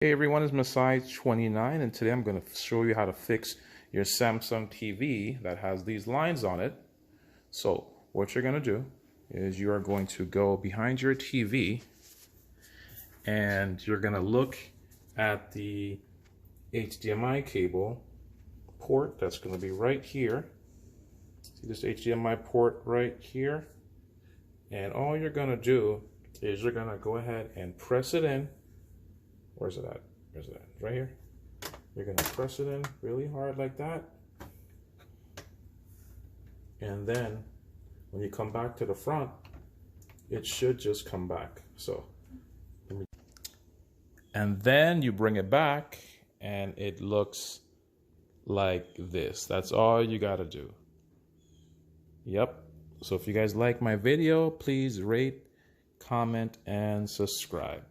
Hey everyone, it's Masai29 and today I'm going to show you how to fix your Samsung TV that has these lines on it. So what you're going to do is you are going to go behind your TV and you're going to look at the HDMI cable port that's going to be right here. See this HDMI port right here? And all you're going to do is you're going to go ahead and press it in. Where's it at? Where's it at? Right here. You're going to press it in really hard like that. And then when you come back to the front, it should just come back. And then you bring it back and it looks like this. That's all you got to do. Yep. So if you guys like my video, please rate, comment, and subscribe.